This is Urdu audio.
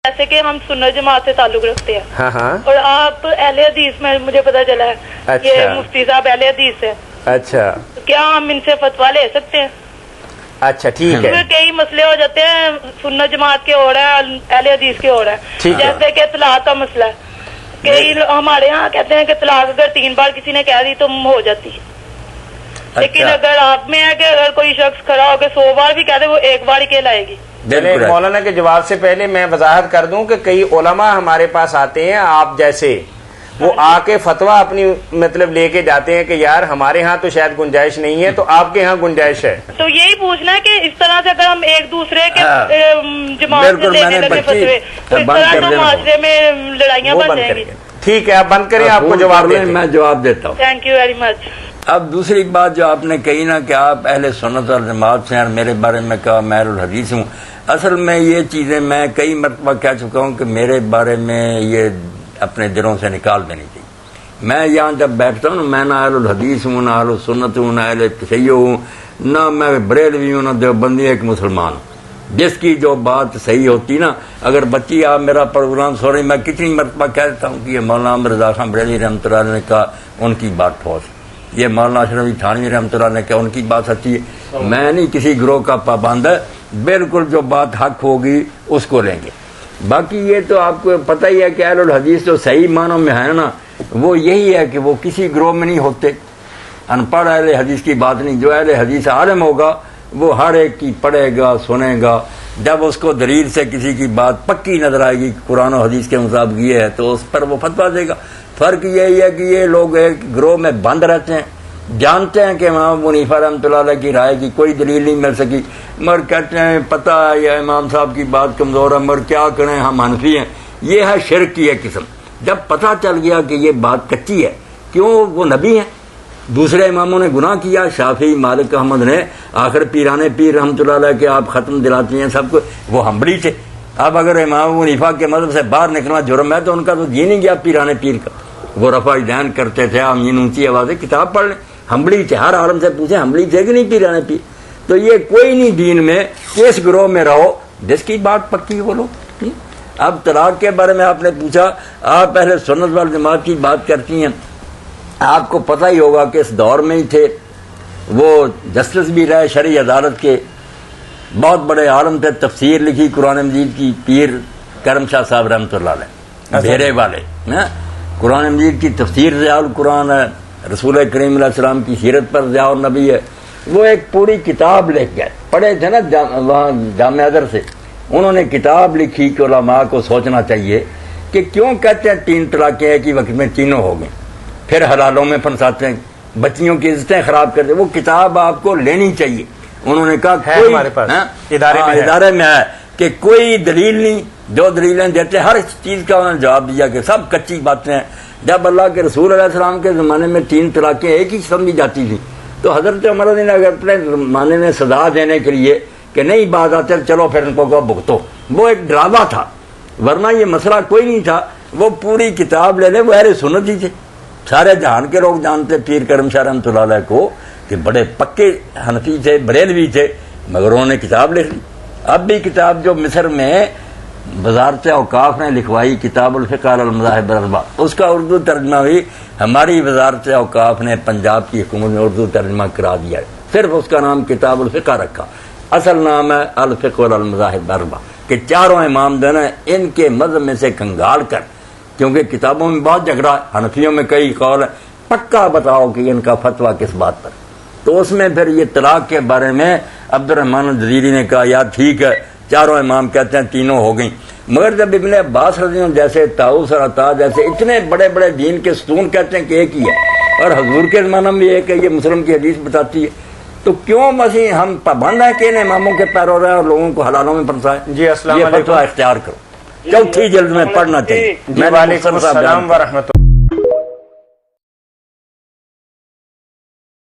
جیسے کہ ہم سنت جماعت سے تعلق رکھتے ہیں ہاں ہاں اور آپ اہل حدیث میں مجھے پتا چلا ہے اچھا یہ مفتی صاحب اہل حدیث ہے، اچھا کیا ہم ان سے فتوا لے سکتے ہیں؟ اچھا ٹھیک ہے پھر کئی مسئلے ہو جاتے ہیں سنت جماعت کے ہو رہا ہے اہل حدیث کے ہو رہا ہے، جیسے کہ طلاق کا مسئلہ ہے، کئی ہمارے یہاں کہتے ہیں کہ طلاق اگر 3 بار کسی نے کہہ دی تو ہو جاتی ہے، لیکن اگر آپ میں ہے کہ اگر کوئی شخص کھڑا ہو کے 100 بار بھی کہہ دے وہ 1 بار ہی کہلائے گی۔ مولانا کے جواب سے پہلے میں وضاحت کر دوں کہ کئی علماء ہمارے پاس آتے ہیں آپ جیسے، وہ آ کے فتویٰ اپنی مطلب لے کے جاتے ہیں کہ یار ہمارے ہاں تو شاید گنجائش نہیں ہے تو آپ کے ہاں گنجائش ہے، تو یہی پوچھنا ہے کہ اس طرح سے اگر ہم ایک دوسرے کے جماعت سے لینے لگے فتوے تو اس طرح تو معاشرے میں لڑائیاں بن جائیں گی۔ ٹھیک ہے آپ بند کریں، آپ کو جواب دیں، میں جواب دیتا ہوں۔ Thank you very much. اب دوسری بات جو آپ نے کہی نا کہ آپ اہل سنت اور جماعت سے ہیں، میرے بارے میں کہا میں اہل الحدیث ہوں، اصل میں یہ چیزیں میں کئی مرتبہ کہہ چکا ہوں کہ میرے بارے میں یہ اپنے دلوں سے نکال دینی چاہیے۔ میں یہاں جب بیٹھتا ہوں نا، میں نہ اہل الحدیث ہوں، نہ اہل سنت ہوں، نہ اہل تشیع ہوں، نہ میں بریلوی ہوں، نہ دیوبندی، ایک مسلمان ہوں۔ جس کی جو بات صحیح ہوتی نا، اگر بچی آپ میرا پروگرام سو رہی، میں کتنی مرتبہ کہہ دیتا ہوں کہ یہ مولانا احمد رضا خان بریلوی رحمۃ اللہ علیہ نے کہا ان کی بات ٹھوس، یہ مولانا اشرف علی تھانوی رحمۃ اللہ نے کہا ان کی بات سچی ہے۔ میں نہیں کسی گروہ کا پابند ہے، بالکل جو بات حق ہوگی اس کو لیں گے۔ باقی یہ تو آپ کو پتہ ہی ہے کہ اہل الحدیث تو صحیح معنوں میں ہے نا، وہ یہی ہے کہ وہ کسی گروہ میں نہیں ہوتے، ان پڑھ اہل حدیث کی بات نہیں، جو اہل حدیث عالم ہوگا وہ ہر ایک کی پڑھے گا، سنے گا، جب اس کو دلیل سے کسی کی بات پکی نظر آئے گی قرآن و حدیث کے مطابق یہ ہے تو اس پر وہ فتویٰ دے گا۔ فرق یہی ہے کہ یہ لوگ ایک گروہ میں بند رہتے ہیں، جانتے ہیں کہ امام ابو حنیفہ رحمۃ اللہ علیہ کی رائے کی کوئی دلیل نہیں مل سکی، مگر کہتے ہیں پتہ ہے یہ امام صاحب کی بات کمزور ہے، مگر کیا کریں ہم حنفی ہیں۔ یہ ہے شرک کی ایک قسم۔ جب پتہ چل گیا کہ یہ بات کچی ہے، کیوں وہ نبی ہیں، دوسرے اماموں نے گناہ کیا، شافعی، مالک، احمد نے، آخر پیرانے پیر رحمۃ اللہ علیہ کے آپ ختم دلاتے ہیں سب کو، وہ ہمبلی تھے۔ اب اگر امام ابو حنیفہ کے مذہب سے باہر نکلنا جرم ہے تو ان کا تو جی نہیں گیا پیرانے پیر کا، وہ رفع دین کرتے تھے، آمین اونچی آوازیں، کتاب پڑھ لیں، ہمبلی تھے، ہر عالم سے پوچھیں ہمبلی تھے کہ نہیں پیرانے پیر۔ تو یہ کوئی نہیں دین میں کہ اس گروہ میں رہو جس کی بات پکی وہ لوگ۔ اب طلاق کے بارے میں آپ نے پوچھا، آپ اہل سنت والجماعت کی بات کرتی ہیں، آپ کو پتہ ہی ہوگا کہ اس دور میں ہی تھے وہ جسٹس بھی رہے شرعی عدالت کے، بہت بڑے عالم تھے، تفسیر لکھی قرآن مجید کی، پیر کرم شاہ صاحب رحمۃ اللہ علیہ، بھیرے والے، قرآن مجید کی تفسیر ضیاء القرآن ہے، رسول کریم علیہ السلام کی سیرت پر ضیاء النبی ہے، وہ ایک پوری کتاب لکھ گئے، پڑھے تھے نا وہاں جامع ازہر سے، انہوں نے کتاب لکھی کہ علماء کو سوچنا چاہیے کہ کیوں کہتے ہیں 3 طلاقیں ایک ہی وقت میں تینوں ہو گئیں، پھر حلالوں میں پھنساتے ہیں، بچیوں کی عزتیں خراب کرتے، وہ کتاب آپ کو لینی چاہیے۔ انہوں نے کہا ہمارے پاس ادارے میں ہے کہ کوئی دلیل نہیں، جو دلیلیں دیتے ہر چیز کا انہوں نے جواب دیا کہ سب کچی باتیں ہیں۔ جب اللہ کے رسول علیہ السلام کے زمانے میں 3 طلاقیں ایک ہی سمجھی جاتی تھیں تو حضرت عمر رضی اللہ عنہ اپنے زمانے میں سزا دینے کے لیے کہ نہیں بات آتے چلو پھر ان کو بھگتو، وہ ایک ڈرامہ تھا، ورنہ یہ مسئلہ کوئی نہیں تھا۔ وہ پوری کتاب لے لے، وہ اہل سنت ہی تھے، سارے جہان کے لوگ جانتے پیر کرم شاہ رحمۃ اللہ علیہ کو کہ بڑے پکے حنفی تھے، بریلوی تھے، مگر انہوں نے کتاب لکھ لی۔ اب بھی کتاب جو مصر میں وزارت اوقاف نے لکھوائی، کتاب الفقہ علی المذاہب الاربعہ، اس کا اردو ترجمہ بھی ہماری وزارت اوقاف نے پنجاب کی حکومت نے اردو ترجمہ کرا دیا ہے، صرف اس کا نام کتاب الفقہ رکھا، اصل نام ہے الفقہ علی المذاہب الاربعہ، کہ چاروں امام جو ہے ان کے مذہب میں سے کنگال کر، کیونکہ کتابوں میں بہت جھگڑا، حنفیوں میں کئی قول ہے، پکا بتاؤ کہ ان کا فتویٰ کس بات پر۔ تو اس میں پھر یہ طلاق کے بارے میں عبد الرحمن الجزیری نے کہا یار ٹھیک ہے، چاروں امام کہتے ہیں تینوں ہو گئیں، مگر جب ابن عباس رضی اللہ جیسے طاؤس اور عطا جیسے اتنے بڑے بڑے دین کے ستون کہتے ہیں کہ ایک ہی ہے، اور حضور کے زمانہ میں ایک ہے، یہ مسلم کی حدیث بتاتی ہے، تو کیوں مسیح ہم پابند ہیں کہ ان اماموں کے پیرو رہے اور لوگوں کو حلالوں میں پھنسائیں؟ جی السلام یہ علیکم، فتویٰ اختیار کرو، چوتھی جلد میں پڑھنا چاہیے۔ وعلیکم السلام ورحمۃ اللہ۔